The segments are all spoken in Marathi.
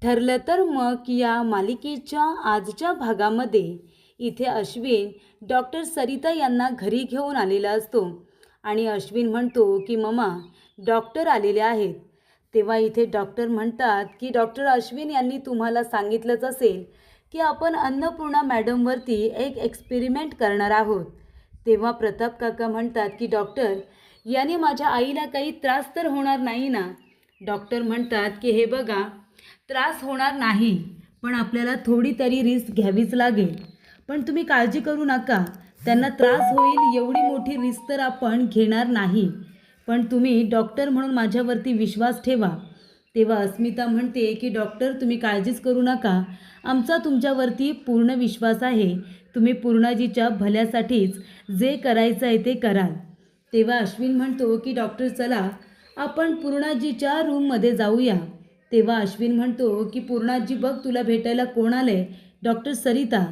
ठरलं तर मग या मालिकेच्या आजच्या भागामध्ये इथे अश्विन डॉक्टर सरिता यांना घरी घेऊन आलेला असतो आणि अश्विन म्हणतो की मम्मा डॉक्टर आलेले आहेत. तेव्हा इथे डॉक्टर म्हणतात की डॉक्टर अश्विन यांनी तुम्हाला सांगितलंच असेल की आपण अन्नपूर्णा मॅडमवरती एक एक्सपेरिमेंट करणार आहोत. तेव्हा प्रताप काका म्हणतात की डॉक्टर याने माझ्या आईला काही त्रास तर होणार नाही ना. डॉक्टर म्हणतात की हे बघा त्रास होणार नाही पण आपल्याला थोडी तरी रिस्क घ्यावीच लागेल. पण तुम्ही काळजी करू नका, त्यांना त्रास होईल एवढी मोठी रिस्क तर आपण घेणार नाही. पण तुम्ही डॉक्टर म्हणून माझ्यावरती विश्वास ठेवा. तेव्हा अस्मिता म्हणते की डॉक्टर तुम्ही काळजीच करू नका, आमचा तुमच्यावरती पूर्ण विश्वास आहे. तुम्ही पूर्णाजीच्या भल्यासाठीच जे करायचं आहे ते कराल. तेव्हा अश्विन म्हणतो की डॉक्टर चला आपण पूर्णाजीच्या रूममध्ये जाऊया. तेव्हा अश्विन म्हणतो की पूर्णाजी बघ तुला भेटायला कोण आले. डॉक्टर सरिता.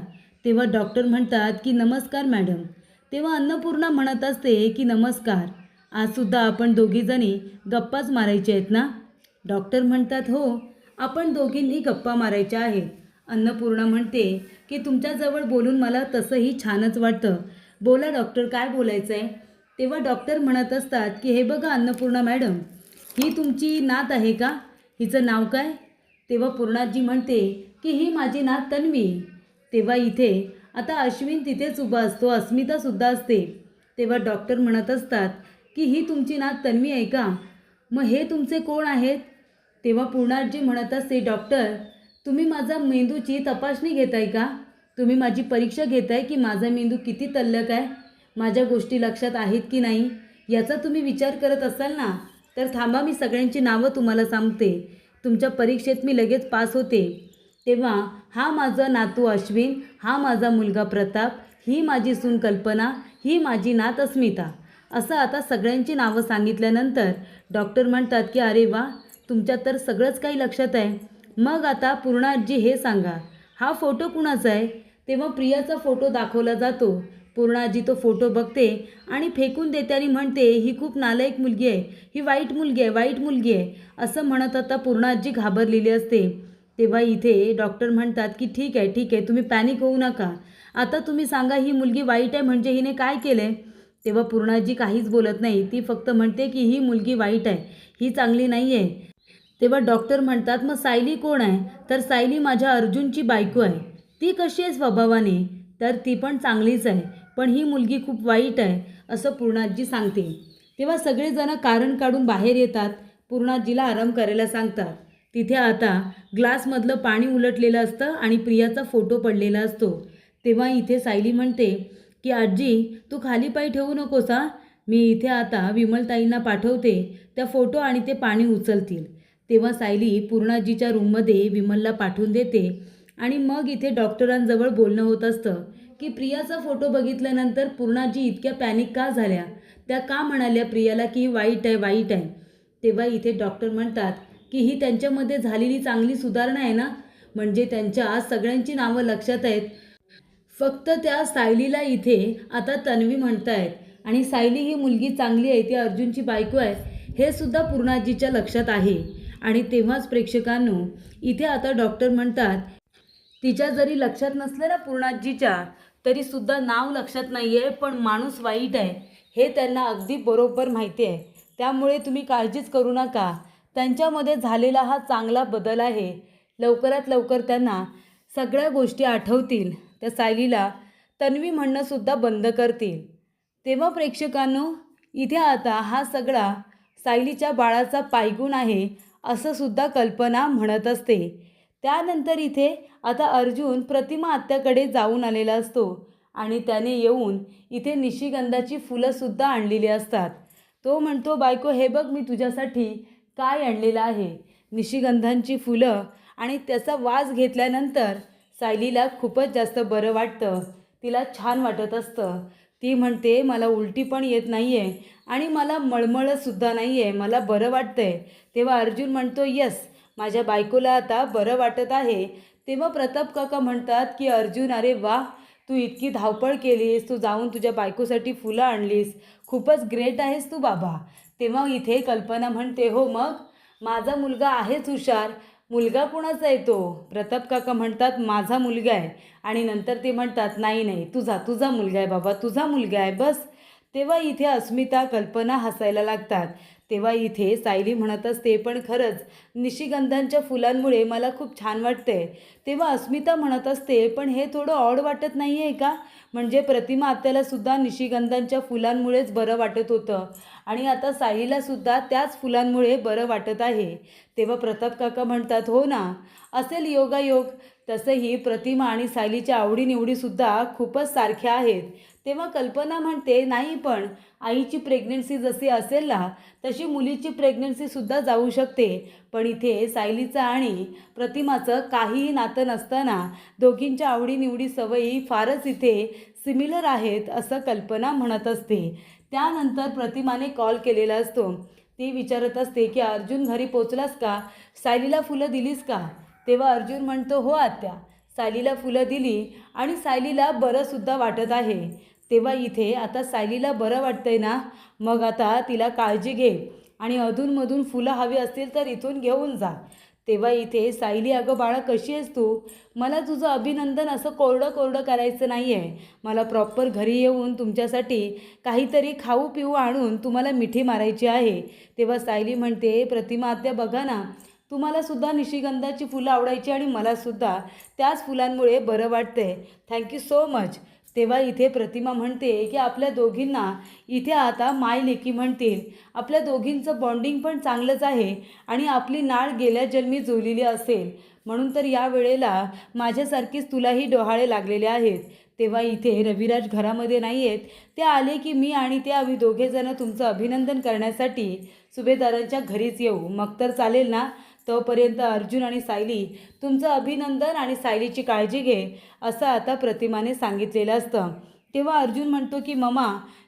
तेव्हा डॉक्टर म्हणतात की नमस्कार मॅडम. तेव्हा अन्नपूर्णा म्हणत असते की नमस्कार, आजसुद्धा आपण दोघीजणी गप्पाच मारायच्या आहेत ना. डॉक्टर म्हणतात हो आपण दोघींनी गप्पा मारायच्या आहेत. अन्नपूर्णा म्हणते की तुमच्याजवळ बोलून मला तसंही छानच वाटतं. बोला डॉक्टर काय बोलायचं आहे. तेव्हा डॉक्टर म्हणत असतात की हे बघा अन्नपूर्णा मॅडम ही तुमची नात आहे का, हिचं नाव काय. तेव्हा पूर्णाजी म्हणते की ही माझी नात तन्वी. तेव्हा इथे आता अश्विन तिथेच उभा असतो, अस्मितासुद्धा असते. तेव्हा डॉक्टर म्हणत असतात की ही तुमची नात तन्वी आहे का, मग हे तुमचे कोण आहेत. तेव्हा पूर्णाजी म्हणत असते डॉक्टर तुम्ही माझा मेंदूची तपासणी घेताय का, तुम्ही माझी परीक्षा घेताय की माझा मेंदू किती तल्लक आहे, माझ्या गोष्टी लक्षात आहेत की नाही याचा तुम्ही विचार करत असाल ना. तर थांबा मी सगळ्यांची नावं तुम्हाला सांगते, तुमच्या परीक्षेत मी लगेच पास होते. तेव्हा हा माझा नातू अश्विन, हा माझा मुलगा प्रताप, ही माझी सून कल्पना, ही माझी नात अस्मिता. असं आता सगळ्यांची नावं सांगितल्यानंतर डॉक्टर म्हणतात की अरे वा तुमच्यात तर सगळंच काही लक्षात आहे. मग आता पूर्णाजी हे सांगा हा फोटो कुणाचा आहे. तेव्हा प्रियाचा फोटो दाखवला जातो. पूर्णाजी तो फोटो बघते आणि फेकून देते आणि म्हणते ही खूप नालायक मुलगी आहे, ही वाईट मुलगी आहे, वाईट मुलगी आहे असं म्हणत आता पूर्णाजी घाबरलेली असते. तेव्हा इथे डॉक्टर म्हणतात की ठीक आहे तुम्ही पॅनिक होऊ नका. आता तुम्ही सांगा ही मुलगी वाईट आहे म्हणजे हिने काय केलं आहे. तेव्हा पूर्णाजी काहीच बोलत नाही, ती फक्त म्हणते की ही मुलगी वाईट आहे, ही चांगली नाही आहे. तेव्हा डॉक्टर म्हणतात मग सायली कोण आहे. तर सायली माझ्या अर्जुनची बायको आहे. ती कशी आहे स्वभावाने. तर ती पण चांगलीच आहे पण ही मुलगी खूप वाईट आहे असं पूर्णाजी सांगते. तेव्हा सगळेजण कारण काढून बाहेर येतात, पूर्णाजीला आराम करायला सांगतात. तिथे आता ग्लासमधलं पाणी उलटलेलं असतं आणि प्रियाचा फोटो पडलेला असतो. तेव्हा इथे सायली म्हणते की आजी तू खाली पाय ठेवू नकोस हा, मी इथे आता विमलताईंना पाठवते, त्या फोटो आणि ते पाणी उचलतील. तेव्हा सायली पूर्णाजीच्या रूममध्ये विमलला पाठवून देते आणि मग इथे डॉक्टरांजवळ बोलणं होत असतं की प्रियाचा फोटो बघितल्यानंतर पूर्णाजी इतक्या पॅनिक का झाल्या, त्या का म्हणाल्या प्रियाला की वाईट आहे वाईट आहे. तेव्हा इथे डॉक्टर म्हणतात की ही त्यांच्यामध्ये झालेली चांगली सुधारणा आहे ना, म्हणजे त्यांच्या सगळ्यांची नावं लक्षात आहेत, फक्त त्या सायलीला इथे आता तन्वी म्हणतायत आणि सायली ही मुलगी चांगली आहे, ती अर्जुनची बायको आहे हे सुद्धा पूर्णाजीच्या लक्षात आहे. आणि तेव्हाच प्रेक्षकांनो इथे आता डॉक्टर म्हणतात तिच्या जरी लक्षात नसलं ना पूर्णाजीच्या तरीसुद्धा नाव लक्षात नाही आहे पण माणूस वाईट आहे हे त्यांना अगदी बरोबर माहिती आहे. त्यामुळे तुम्ही काळजीच करू नका, त्यांच्यामध्ये झालेला हा चांगला बदल आहे, लवकरात लवकर त्यांना सगळ्या गोष्टी आठवतील, त्या सायलीला तन्वी म्हणणंसुद्धा बंद करतील. तेव्हा प्रेक्षकांनो इथे आता हा सगळा सायलीच्या बाळाचा पायगुण आहे असं सुद्धा कल्पना म्हणत असते. त्यानंतर इथे आता अर्जुन प्रतिमा आत्याकडे जाऊन आलेला असतो आणि त्याने येऊन इथे निशिगंधाची फुलंसुद्धा आणलेली असतात. तो म्हणतो बायको हे बघ मी तुझ्यासाठी काय आणलेलं आहे. निशिगंधांची फुलं आणि त्याचा वास घेतल्यानंतर सायलीला खूपच जास्त बरं वाटतं, तिला छान वाटत असतं. ती म्हणते मला उलटी पण येत नाही आहे आणि मला मळमळसुद्धा नाही आहे, मला बरं वाटतं आहे. तेव्हा अर्जुन म्हणतो यस माझ्या बायकोला आता बरं वाटत आहे. तेव्हा प्रताप काका म्हणतात की अर्जुन अरे वा तू इतकी धावपळ केलीस, तू जाऊन तुझ्या बायकोसाठी फुलं आणलीस, खूपच ग्रेट आहेस तू बाबा. तेव्हा इथे कल्पना म्हणते हो मग माझा मुलगा आहेच हुशार, मुलगा कुणाचा आहे तो? प्रताप काका म्हणतात माझा मुलगा आहे. आणि नंतर ते म्हणतात नाही नाही, तुझा मुलगा आहे बाबा, तुझा मुलगा आहे बस. तेव्हा इथे अस्मिता, कल्पना हसायला लागतात. तेव्हा इथे सायली म्हणत असते पण खरंच निशिगंधांच्या फुलांमुळे मला खूप छान वाटतंय. तेव्हा अस्मिता म्हणत असते पण हे थोडं ऑड वाटत नाही आहे का? म्हणजे प्रतिमा आत्यालासुद्धा निशिगंधांच्या फुलांमुळेच बरं वाटत होतं आणि आता सायलीलासुद्धा त्याच फुलांमुळे बरं वाटत आहे. तेव्हा प्रताप काका म्हणतात हो ना, असेल योगायोग. तसंही प्रतिमा आणि सायलीच्या आवडीनिवडीसुद्धा खूपच सारख्या आहेत. तेव्हा कल्पना म्हणते नाही पण आईची प्रेग्नन्सी जशी असेल ना तशी मुलीची प्रेग्नन्सीसुद्धा जाऊ शकते. पण इथे सायलीचं आणि प्रतिमाचं काहीही नातं नसताना दोघींच्या आवडीनिवडी सवयी फारच इथे सिमिलर आहेत असं कल्पना म्हणत असते. त्यानंतर प्रतिमाने कॉल केलेला असतो. ती विचारत असते की अर्जुन घरी पोचलास का? सायलीला फुलं दिलीस का? तेव्हा अर्जुन म्हणतो हो आत्या, सायलीला फुलं दिली आणि सायलीला बरंसुद्धा वाटत आहे. तेव्हा इथे आता सायलीला बरं वाटतंय ना, मग आता तिला काळजी घे आणि अधूनमधून फुलं हवी असतील तर इथून घेऊन जा. तेव्हा इथे सायली अगं बाळा कशी आहेस तू? मला तुझं अभिनंदन असं कोरडं कोरडं करायचं नाही आहे. मला प्रॉपर घरी येऊन तुमच्यासाठी काहीतरी खाऊ पिऊ आणून तुम्हाला मिठी मारायची आहे. तेव्हा सायली म्हणते प्रतिमा आत्या बघा ना, तुम्हालासुद्धा निशिगंधाची फुलं आवडायची आणि मलासुद्धा त्याच फुलांमुळे बरं वाटतंय. Thank you so much. तेव्हा इथे प्रतिमा म्हणते की आपल्या दोघींना इथे आता माय लेकी म्हणतील. आपल्या दोघींचं बॉन्डिंग पण चांगलंच आहे आणि आपली नाळ गेल्या जन्मी जुळलेली असेल म्हणून तर या वेळेला माझ्यासारखीच तुलाही डोहाळे लागलेले आहेत. तेव्हा इथे रविराज घरामध्ये नाही आहेत. ते आले की मी आणि ते आम्ही दोघेजणं तुमचं अभिनंदन करण्यासाठी सुभेदारांच्या घरीच येऊ. मग तर चालेल ना? तोपर्यंत अर्जुन आणि सायली तुमचं अभिनंदन आणि सायलीची काळजी घे असं आता प्रतिमाने सांगितलेलं असतं. तेव्हा अर्जुन म्हणतो की ममा,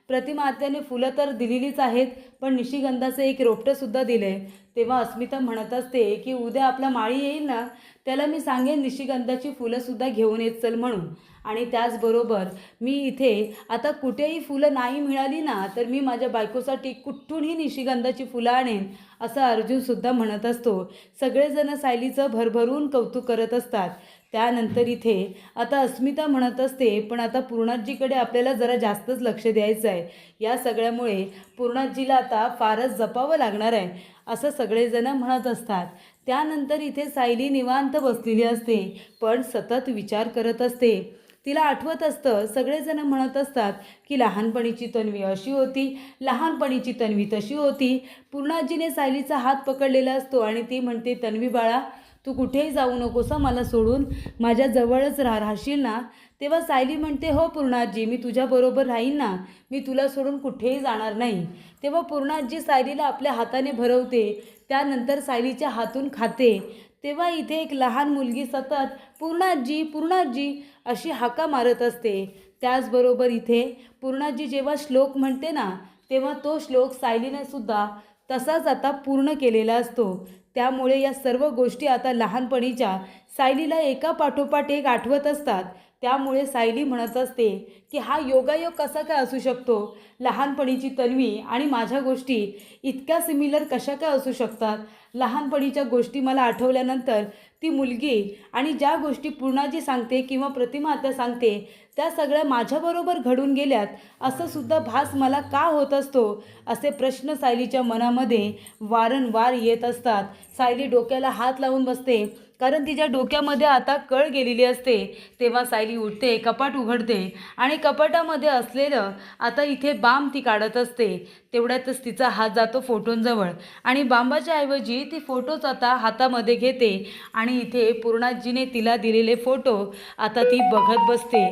प्रतिमा आत्याने फुलं तर दिलेलीच आहेत पण निशिगंधाचं एक रोपटंसुद्धा दिलं आहे. तेव्हा अस्मिता म्हणत असते की उद्या आपला माळी येईल ना, त्याला मी सांगेन निशिगंधाची फुलंसुद्धा घेऊन येत चल म्हणून. आणि त्याचबरोबर मी इथे आता कुठेही फुलं नाही मिळाली ना तर मी माझ्या बायकोसाठी कुठूनही निशिगंधाची फुलं आणेन असं अर्जुनसुद्धा म्हणत असतो. सगळेजण सायलीचं भरभरून कौतुक करत असतात. त्यानंतर इथे आता अस्मिता म्हणत असते पण आता पूर्णाजीकडे आपल्याला जरा जास्तच लक्ष द्यायचं आहे. या सगळ्यामुळे पूर्णाजीला आता फारच जपावं लागणार आहे असं सगळेजण म्हणत असतात. त्यानंतर इथे सायली निवांत बसलेली असते पण सतत विचार करत असते. तिला आठवत असतं, सगळेजण म्हणत असतात की लहानपणीची तन्वी अशी होती, लहानपणीची तन्वी तशी होती. पूर्णाजीने सायलीचा हात पकडलेला असतो आणि ती म्हणते तन्वी बाळा, तू कुठेही जाऊ नकोस मला सोडून, माझ्याजवळच राहशील ना? तेव्हा सायली म्हणते हो पूर्णाजी, मी तुझ्याबरोबर राहीन ना, मी तुला सोडून कुठेही जाणार नाही. तेव्हा पूर्णाजी सायलीला आपल्या हाताने भरवते. त्यानंतर सायलीच्या हातून खाते. तेव्हा इथे एक लहान मुलगी सतत पूर्णाजी पूर्णाजी अशी हाका मारत असते. त्याचबरोबर इथे पूर्णाजी जेव्हा श्लोक म्हणते ना तेव्हा तो श्लोक सायलीने सुद्धा तसाच आता पूर्ण केलेला असतो. त्यामुळे या सर्व गोष्टी आता लहानपणीच्या सायलीला एका पाठोपाठ एक आठवत असतात. त्यामुळे सायली म्हणत असते की हा योगायोग कसा काय असू शकतो? लहानपणीची तन्वी आणि माझ्या गोष्टी इतक्या सिमिलर कशा काय असू शकतात? लहानपणीच्या गोष्टी मला आठवल्यानंतर ती मुलगी आणि ज्या गोष्टी पूर्णाजी सांगते किंवा प्रतिमा आता सांगते त्या सगळ्या माझ्याबरोबर घडून गेल्यात असं सुद्धा भास मला का होत असतो? असे प्रश्न सायलीच्या मनामध्ये वारंवार येत असतात. सायली डोक्याला हात लावून बसते कारण तिच्या डोक्यामध्ये आता कळ गेलेली असते. तेव्हा सायली उठते, कपाट उघडते आणि कपाटामध्ये असलेलं आता इथे बाम ती काढत असते. तेवढ्यातच तिचा हात जातो फोटोंजवळ आणि बांबाच्या ऐवजी ती फोटोच आता हातामध्ये घेते आणि इथे पूर्णाजीने तिला दिलेले फोटो आता ती बघत बसते.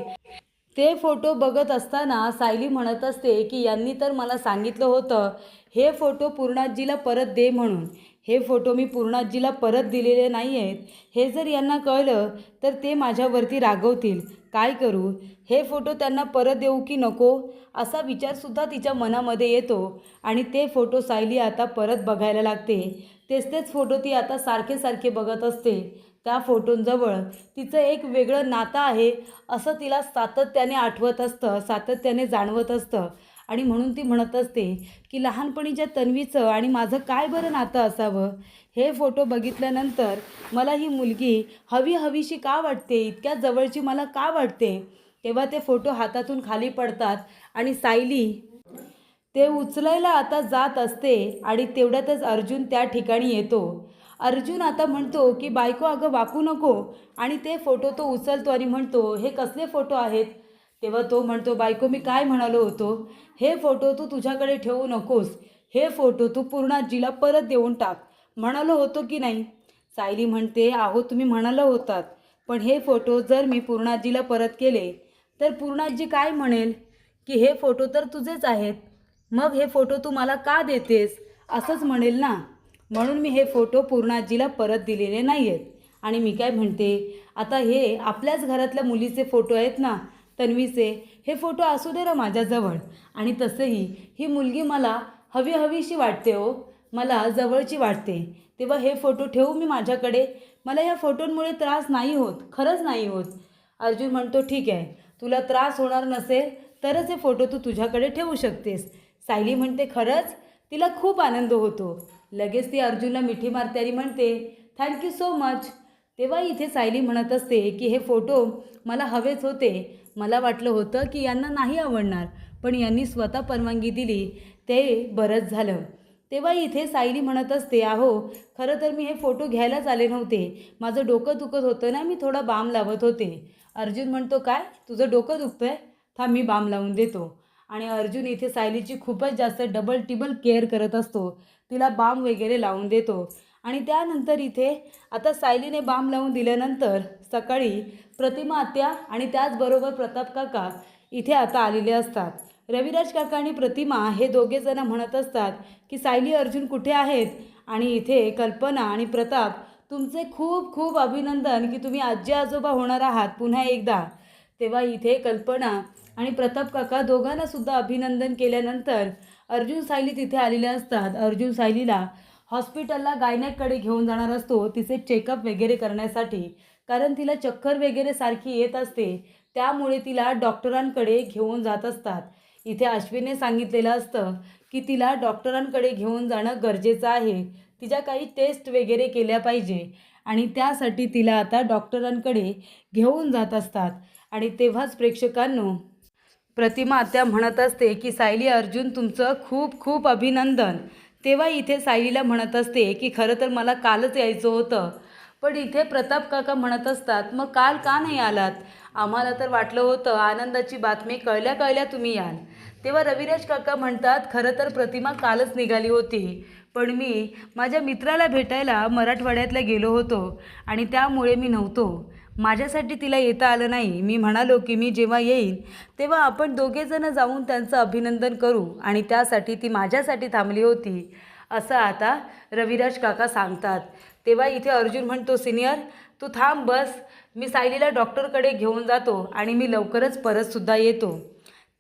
ते फोटो बघत असताना सायली म्हणत असते की यांनी तर मला सांगितलं होतं हे फोटो पूर्णाजीला परत दे म्हणून. हे फोटो मी पूर्णाजीला परत दिलेले नाही आहेत. हे जर यांना कळलं तर ते माझ्यावरती रागवतील. काय करू? हे फोटो त्यांना परत देऊ की नको असा विचारसुद्धा तिच्या मनामध्ये येतो आणि ते फोटो सायली आता परत बघायला लागते. तेच फोटो ती आता सारखे सारखे बघत असते. त्या फोटोंजवळ तिचं एक वेगळं नातं आहे असं तिला सातत्याने आठवत असतं, सातत्याने जाणवत असतं. आणि म्हणून ती म्हणत असते की लहानपणीच्या तन्वीचं आणि माझं काय बरं नातं असावं. हे फोटो बघितल्यानंतर मला ही मुलगी हवीशी का वाटते, इतक्या जवळची मला का वाटते. तेव्हा ते फोटो हातातून खाली पडतात आणि सायली ते उचलायला आता जात असते आणि तेवढ्यातच अर्जुन त्या ठिकाणी येतो. अर्जुन आता म्हणतो की बायको अगं वाकू नको, आणि ते फोटो तो उचलतो आणि म्हणतो हे कसले फोटो आहेत. तेव्हा तो म्हणतो बायको मी काय म्हणालो होतो, हे फोटो तू तुझ्याकडे ठेवू नकोस, हे फोटो तू पूर्णाजीला परत देऊन टाक म्हणालो होतो की नाही. सायली म्हणते आहो तुम्ही म्हणाला होतात, पण हे फोटो जर मी पूर्णाजीला परत केले तर पूर्णाजी काय म्हणेल की हे फोटो तर तुझेच आहेत, मग हे फोटो तू मला का देतेस असंच म्हणेल ना. म्हणून मी हे फोटो पूर्णाजीला परत दिलेले नाही आहेत. आणि मी काय म्हणते आता हे आपल्याच घरातल्या मुलीचे फोटो आहेत ना, तन्वीचे, हे फोटो असू दे ना माझ्याजवळ. आणि तसंही ही मुलगी मला हवीशी वाटते हो, मला जवळची वाटते. तेव्हा हे फोटो ठेवू मी माझ्याकडे, मला या फोटोंमुळे त्रास नाही होत, खरंच नाही होत. अर्जुन म्हणतो ठीक आहे, तुला त्रास होणार नसेल तरच हे फोटो तू तुझ्याकडे ठेवू शकतेस. सायली म्हणते खरंच, तिला खूप आनंद होतो. लगेच ती अर्जुनला मिठी मारते आणि म्हणते थँक्यू सो मच. तेव्हा इथे सायली म्हणत असते की हे फोटो मला हवेच होते, मला वाटलं होतं की यांना नाही आवडणार, पण यांनी स्वतः परवानगी दिली, ते बरंच झालं. तेव्हा इथे सायली म्हणत असते अहो खरं तर मी हे फोटो घ्यायलाच आले नव्हते, माझं डोकं दुखत होतं ना, मी थोडा बाम लावत होते. अर्जुन म्हणतो काय तुझं डोकं दुखतं आहे, थांब मी बाम लावून देतो. आणि अर्जुन इथे सायलीची खूपच जास्त डबल टिबल केअर करत असतो, तिला बाम वगैरे लावून देतो. आणि त्यानंतर इथे आता सायलीने बाम लावून दिल्यानंतर सकाळी प्रतिमा आत्या आणि त्याचबरोबर प्रताप काका इथे आता आलेले असतात. रविराज काका आणि प्रतिमा हे दोघेजण म्हणत असतात की सायली अर्जुन कुठे आहेत. आणि इथे कल्पना आणि प्रताप तुमचे खूप खूप अभिनंदन की तुम्ही आजी आजोबा होणार आहात पुन्हा एकदा. तेव्हा इथे कल्पना आणि प्रताप काका दोघांनासुद्धा अभिनंदन केल्यानंतर अर्जुन सायली तिथे आलेले असतात. अर्जुन सायलीला हॉस्पिटलला गायनेककडे घेऊन जाणार असतो तिचे चेकअप वगैरे करण्यासाठी, कारण तिला चक्कर वगैरे सारखी येत असते, त्यामुळे तिला डॉक्टरांकडे घेऊन जात असतात. इथे अश्विनने सांगितलेलं असतं की तिला डॉक्टरांकडे घेऊन जाणं गरजेचं आहे, तिच्या काही टेस्ट वगैरे केल्या पाहिजे, आणि त्यासाठी तिला आता डॉक्टरांकडे घेऊन जात असतात. आणि तेव्हाच प्रेक्षकांनो प्रतिमा आत्या म्हणत असते की सायली अर्जुन तुमचं खूप खूप अभिनंदन. तेव्हा इथे सायलीला म्हणत असते की खरं तर मला कालच यायचं होतं, पण इथे प्रताप काका म्हणत असतात मग काल का नाही आलात, आम्हाला तर वाटलं होतं आनंदाची बातमी कळल्या तुम्ही याल. तेव्हा रविराज काका म्हणतात खरं तर प्रतिमा कालच निघाली होती, पण मी माझ्या मित्राला भेटायला मराठवाड्यातला गेलो होतो आणि त्यामुळे मी नव्हतो, माझ्यासाठी तिला येता आलं नाही. मी म्हणालो की मी जेव्हा येईन तेव्हा आपण दोघेजणं जाऊन त्यांचं अभिनंदन करू, आणि त्यासाठी ती माझ्यासाठी थांबली होती असं आता रविराज काका सांगतात. तेव्हा इथे अर्जुन म्हणतो सिनियर तू थांब बस, मी सायलीला डॉक्टरकडे घेऊन जातो आणि मी लवकरच परतसुद्धा येतो.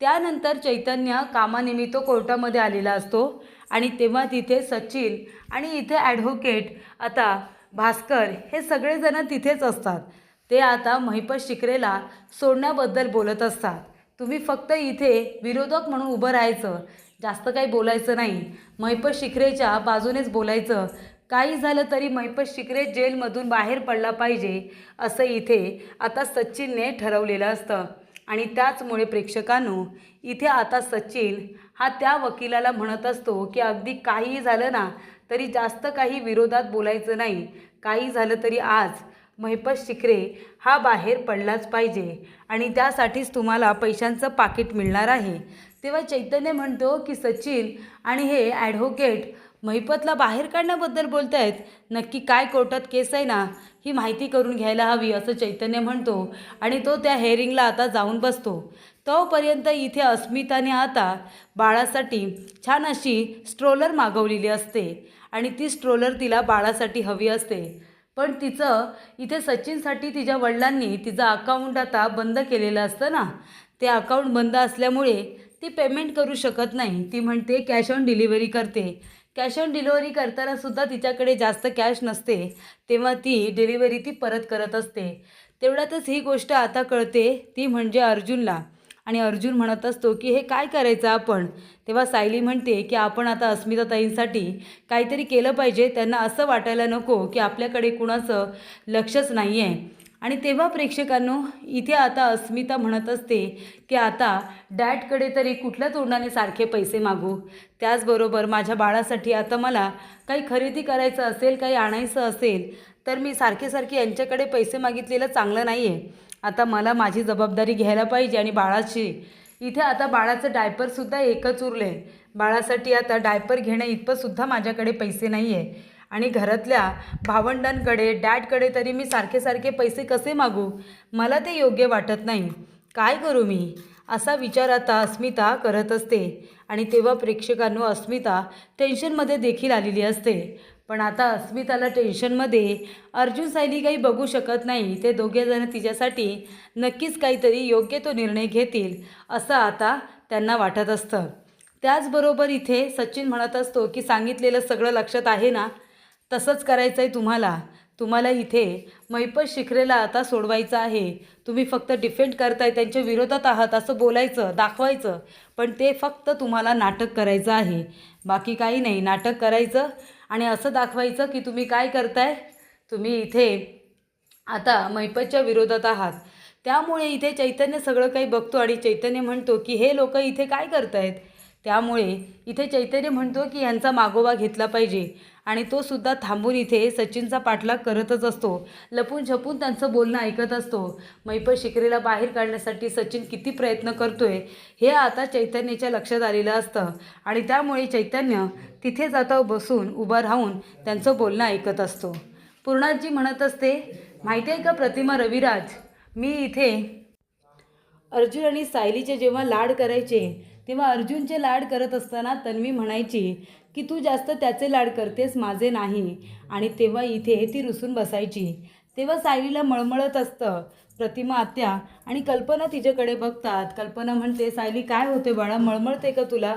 त्यानंतर चैतन्य कामानिमित्त कोर्टामध्ये आलेला असतो आणि तेव्हा तिथे सचिन आणि इथे ॲडव्होकेट आता भास्कर हे सगळेजण तिथेच असतात. ते आता महिपत शिकरेला सोडण्याबद्दल बोलत असतात. तुम्ही फक्त इथे विरोधक म्हणून उभं राहायचं, जास्त काही बोलायचं नाही, महिपत शिकरेच्या बाजूनेच बोलायचं, काही झालं तरी महिपत शिकरे जेलमधून बाहेर पडला पाहिजे असं इथे आता सचिनने ठरवलेलं असतं. आणि त्याचमुळे प्रेक्षकांनो इथे आता सचिन हा त्या वकिलाला म्हणत असतो की अगदी काहीही झालं ना तरी जास्त काही विरोधात बोलायचं नाही, काही झालं तरी आज महिपत शिकरे हा बाहेर पडलाच पाहिजे आणि त्यासाठीच तुम्हाला पैशांचं पाकिट मिळणार आहे. तेव्हा चैतन्य म्हणतो की सचिन आणि हे ॲडव्होकेट महिपतला बाहेर काढण्याबद्दल बोलत आहेत, नक्की काय कोर्टात केस आहे ना ही माहिती करून घ्यायला हवी असं चैतन्य म्हणतो आणि तो त्या हेअरिंगला आता जाऊन बसतो. तोपर्यंत इथे अस्मिताने आता बाळासाठी छान अशी स्ट्रोलर मागवलेली असते आणि ती स्ट्रोलर तिला बाळासाठी हवी असते, पण तिचं इथे सचिनसाठी तिच्या वडिलांनी तिचं अकाउंट आता बंद केलेलं असतं ना, ते अकाउंट बंद असल्यामुळे ती पेमेंट करू शकत नाही. ती म्हणते कॅश ऑन डिलिव्हरी करते, कॅश ऑन डिलिव्हरी करतानासुद्धा तिच्याकडे जास्त कॅश नसते, तेव्हा ती डिलिव्हरी ती परत करत असते. तेवढ्यातच ही गोष्ट आता कळते ती म्हणजे अर्जुनला. आणि अर्जुन म्हणत असतो की हे काय करायचं आपण. तेव्हा सायली म्हणते की आपण आता अस्मिताताईंसाठी काहीतरी केलं पाहिजे, त्यांना असं वाटायला नको की आपल्याकडे कुणाचं लक्षच नाही आहे. आणि तेव्हा प्रेक्षकांनो इथे आता अस्मिता म्हणत असते की आता डॅडकडे तरी कुठल्या तोंडाने सारखे पैसे मागू. त्याचबरोबर माझ्या बाळासाठी आता मला काही खरेदी करायचं असेल, काही आणायचं असेल तर मी सारखे सारखे यांच्याकडे पैसे मागितलेलं चांगलं नाही आहे. आता मला माझी जबाबदारी घ्यायला पाहिजे. आणि बाळाची इथे आता बाळाचं डायपरसुद्धा एकच उरले. बाळासाठी आता डायपर घेण्या इतपतसुद्धा माझ्याकडे पैसे नाही आहे. आणि घरातल्या भावंडांकडे डॅडकडे तरी मी सारखे सारखे पैसे कसे मागू. मला ते योग्य वाटत नाही. काय करू मी, असा विचार आता अस्मिता करत असते. आणि तेव्हा प्रेक्षकांनो अस्मिता टेन्शनमध्ये देखील आलेली असते. पण आता अस्मिताला टेन्शनमध्ये अर्जुन सायली काही बघू शकत नाही. ते दोघेजण तिच्यासाठी नक्कीच काहीतरी योग्य तो निर्णय घेतील असं आता त्यांना वाटत असतं. त्याचबरोबर इथे सचिन म्हणत असतो की सांगितलेलं सगळं लक्षात आहे ना, तसंच करायचं आहे तुम्हाला इथे महिपत शिखरेला आता सोडवायचं आहे. तुम्ही फक्त डिफेंड करताय, त्यांच्या विरोधात आहात असं बोलायचं, दाखवायचं. पण ते फक्त तुम्हाला नाटक करायचं आहे, बाकी काही नाही. नाटक करायचं आणि असं दाखवायचं की तुम्ही काय करताय, तुम्ही इथे आता महिपतच्या विरोधात आहात. त्यामुळे इथे चैतन्य सगळं काही बघतो आणि चैतन्य म्हणतो की हे लोक इथे काय करतायत. त्यामुळे इथे चैतन्य म्हणतो की यांचा मागोवा घेतला पाहिजे. आणि तो सुद्धा थांबून इथे सचिनचा पाठलाग करतच असतो. लपून छपून त्यांचं बोलणं ऐकत असतो. महिपत शिखरेला बाहेर काढण्यासाठी सचिन किती प्रयत्न करतोय हे आता चैतन्याच्या लक्षात आलेलं असतं. आणि त्यामुळे चैतन्य तिथेच आता बसून उभं राहून त्यांचं बोलणं ऐकत असतो. पूर्णाजी म्हणत असते, माहिती आहे का प्रतिमा रविराज, मी इथे अर्जुन आणि सायलीचे जेव्हा लाड करायचे तेव्हा अर्जुनचे लाड करत असताना तन्वी म्हणायची की तू जास्त त्याचे लाड करतेस, माझे नाही. आणि तेव्हा इथे ती रुसून बसायची. तेव्हा सायलीला मळमळत असतं. प्रतिमा आत्या आणि कल्पना तिच्याकडे बघतात. कल्पना म्हणते, सायली काय होते बाळा, मळमळते का तुला.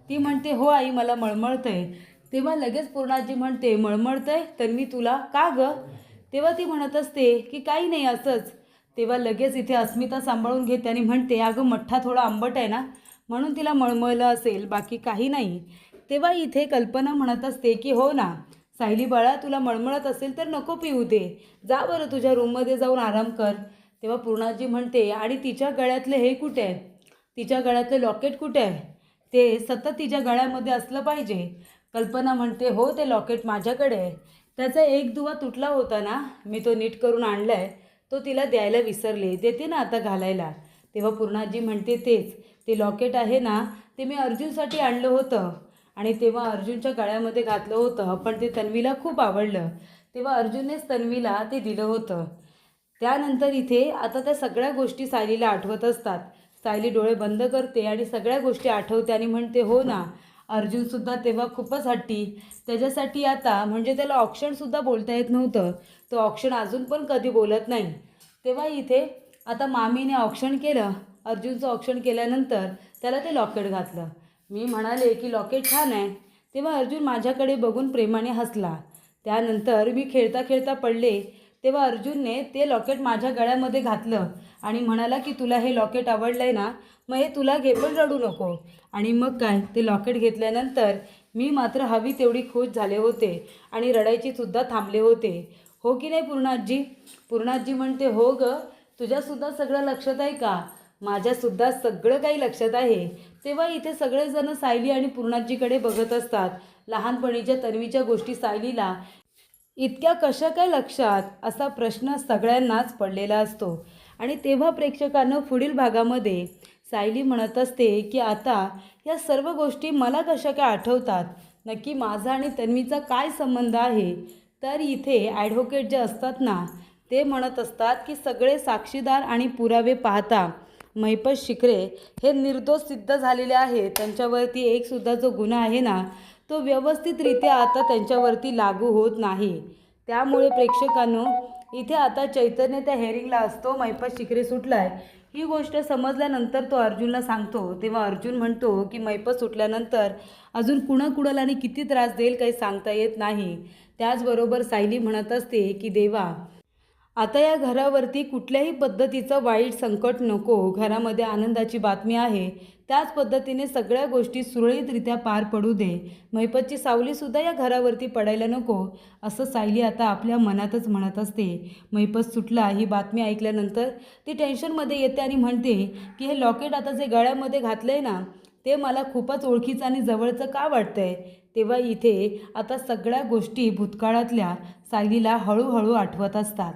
ती म्हणते, हो आई मला मळमळतंय. तेव्हा लगेच पूर्णाजी म्हणते, मळमळतंय तन्वी तुला, का गं. तेव्हा ती म्हणत असते की काही नाही असंच. तेव्हा लगेच इथे अस्मिता सांभाळून घेते आणि म्हणते, अगं मठ्ठा थोडा आंबट आहे ना, म्हणून तिला मळमळलं असेल, बाकी काही नाही. तेव्हा इथे कल्पना म्हणत असते की हो ना सायली बाळा, तुला मळमळत असेल तर नको पिऊ दे, जा बरं तुझ्या रूममध्ये जाऊन आराम कर. तेव्हा पूर्णाजी म्हणते, आणि तिच्या गळ्यातले हे कुठे आहे, तिच्या गळ्यातले लॉकेट कुठे आहे, ते सतत तिच्या गळ्यामध्ये असलं पाहिजे. कल्पना म्हणते, हो ते लॉकेट माझ्याकडे आहे, त्याचा एक दुवा तुटला होता ना, मी तो नीट करून आणला आहे, तो तिला द्यायला विसरले, देते ना आता घालायला. तेव्हा पूर्णाजी म्हणते, तेच ते लॉकेट आहे ना, ते मी अर्जुनसाठी आणलं होतं आणि तेव्हा अर्जुनच्या गळ्यामध्ये घातलं होतं, पण ते तन्वीला खूप आवडलं, तेव्हा अर्जुननेच तन्वीला ते दिलं होतं. त्यानंतर इथे आता त्या सगळ्या गोष्टी सायलीला आठवत असतात. सायली डोळे बंद करते आणि सगळ्या गोष्टी आठवते आणि म्हणते, हो ना अर्जुनसुद्धा तेव्हा खूपच हट्टी, त्याच्यासाठी आता म्हणजे त्याला ऑप्शनसुद्धा बोलता येत नव्हतं, तो ऑप्शन अजून पण कधी बोलत नाही. तेव्हा इथे आता मामीने ऑप्शन केलं, अर्जुनचं ऑप्शन केल्यानंतर त्याला ते लॉकेट घातलं. मी म्हणाले की लॉकेट छान आहे, तेव्हा अर्जुन माझ्याकडे बघून प्रेमाने हसला. त्यानंतर मी खेळता खेळता पडले, तेव्हा अर्जुनने ते लॉकेट माझ्या गळ्यामध्ये घातलं आणि म्हणाला की तुला हे लॉकेट आवडलं आहे ना, मग हे तुला घे, पण रडू नको. आणि मग काय, ते लॉकेट घेतल्यानंतर मी मात्र हवी तेवढी खुश झाले होते आणि रडायची सुद्धा थांबले होते. हो की नाही पूर्णाजी. पूर्णाजी म्हणते, हो गं, तुझ्यासुद्धा सगळं लक्षात आहे का, माझ्यासुद्धा सगळं काही लक्षात आहे. तेव्हा इथे सगळेजण सायली आणि पूर्णाजीकडे बघत असतात. लहानपणीच्या तन्वीच्या गोष्टी सायलीला इतक्या कशा काय लक्षात, असा प्रश्न सगळ्यांनाच पडलेला असतो. आणि तेव्हा प्रेक्षकांना पुढील भागामध्ये सायली म्हणत असते की आता या सर्व गोष्टी मला कशा काय आठवतात, नक्की माझा आणि तन्वीचा काय संबंध आहे. तर इथे ॲडव्होकेट जे असतात ना, ते म्हणत असतात की सगळे साक्षीदार आणि पुरावे पाहता महिपत शिखरे हे निर्दोष सिद्ध झालेले आहे. त्यांच्यावरती एकसुद्धा जो गुन्हा आहे ना, तो व्यवस्थितरित्या आता त्यांच्यावरती लागू होत नाही. त्यामुळे प्रेक्षकांनो इथे आता चैतन्य त्या हेअरिंगला असतो, महिपत शिखरे सुटला आहे ही गोष्ट समजल्यानंतर तो अर्जुनला सांगतो. तेव्हा अर्जुन म्हणतो की महिपत सुटल्यानंतर अजून कुणाकुणाला आणि किती त्रास देईल काही सांगता येत नाही. त्याचबरोबर सायली म्हणत असते की देवा, आता या घरावरती कुठल्याही पद्धतीचं वाईट संकट नको, घरामध्ये आनंदाची बातमी आहे, त्याच पद्धतीने सगळ्या गोष्टी सुरळीतरित्या पार पडू दे, महिपतची सावलीसुद्धा या घरावरती पडायला नको, असं सायली आता आपल्या मनातच म्हणत असते. महिपत सुटला ही बातमी ऐकल्यानंतर ती टेन्शनमध्ये येते आणि म्हणते की हे लॉकेट आता जे गळ्यामध्ये घातलं आहे ना, ते मला खूपच ओळखीचं आणि जवळचं का वाटतं आहे. तेव्हा इथे आता सगळ्या गोष्टी भूतकाळातल्या सायलीला हळूहळू आठवत असतात.